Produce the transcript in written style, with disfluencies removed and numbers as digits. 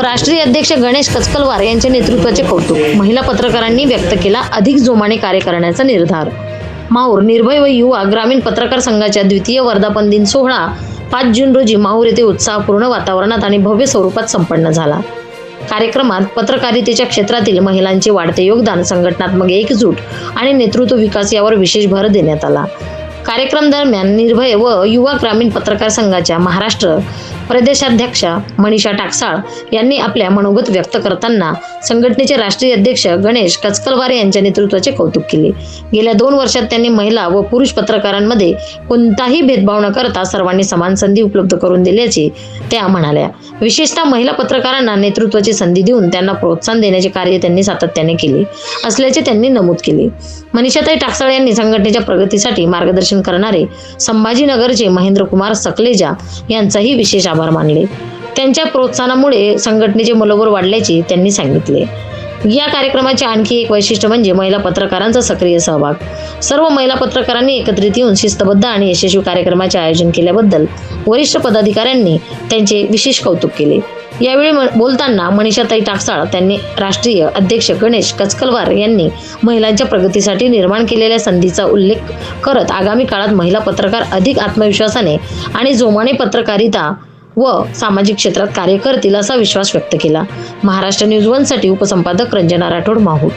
राष्ट्रीय अध्यक्ष गणेश कचकलवार यांच्या नेतृत्वाचे कौतुक. महिला पत्रकारांनी व्यक्त केला अधिक जोमाने कार्य करण्याचा निर्धार. माहूर निर्भय व युवा ग्रामीण पत्रकार संघाच्या द्वितीय वर्धापन दिन सोहळा 5 जून रोजी माहूर येथे उत्साहपूर्ण वातावरणात आणि भव्य स्वरूपात संपन्न झाला. कार्यक्रमात पत्रकारितेच्या क्षेत्रातील महिलांचे वाढते योगदान, संघटनात्मक एकजूट आणि नेतृत्व विकास यावर विशेष भर देण्यात आला. कार्यक्रम दरम्यान निर्भय व युवा ग्रामीण पत्रकार संघाच्या महाराष्ट्र प्रदेशाध्यक्षा मनीषा टाकसाळ यांनी आपल्या मनोगत व्यक्त करताना संघटनेचे राष्ट्रीय अध्यक्ष गणेश कचकलवार यांच्या नेतृत्वाचे कौतुक केले. गेल्या 2 वर्षात त्यांनी महिला व पुरुष पत्रकारांमध्ये कोणताही भेदभाव न करता सर्वांनी समान संधी उपलब्ध करून दिल्याचे त्या म्हणाल्या. विशेषतः महिला पत्रकारांना नेतृत्वाची संधी देऊन त्यांना प्रोत्साहन देण्याचे कार्य त्यांनी सातत्याने केले असल्याचे त्यांनी नमूद केले. मनीषाताई टाकसाळ यांनी संघटनेच्या प्रगतीसाठी मार्गदर्शन करणारे संभाजीनगरचे महेंद्रकुमार सकलेजा यांचाही विशेष आभार मानले. त्यांच्या प्रोत्साहनामुळे संघटनेचे मनोबल वाढल्याचे त्यांनी सांगितले. या कार्यक्रमाचे आणखी एक वैशिष्ट्य म्हणजे महिला पत्रकारांचा सक्रिय सहभाग. सर्व महिला पत्रकारांनी एकत्रित येऊन शिस्तबद्ध आणि यशस्वी कार्यक्रमाचे आयोजन केल्याबद्दल वरिष्ठ पदाधिकाऱ्यांनी त्यांचे विशेष कौतुक केले. यावेळी बोलताना मनीषाताई टाकसाळ त्यांनी राष्ट्रीय अध्यक्ष गणेश कचकलवार यांनी महिलांच्या प्रगतीसाठी निर्माण केलेल्या संधीचा उल्लेख करत आगामी काळात महिला पत्रकार अधिक आत्मविश्वासाने आणि जोमाने पत्रकारिता व सामाजिक क्षेत्रात कार्य करतील असा विश्वास व्यक्त केला. महाराष्ट्र न्यूज 1 साठी उपसंपादक रंजना राठोड, माहूर.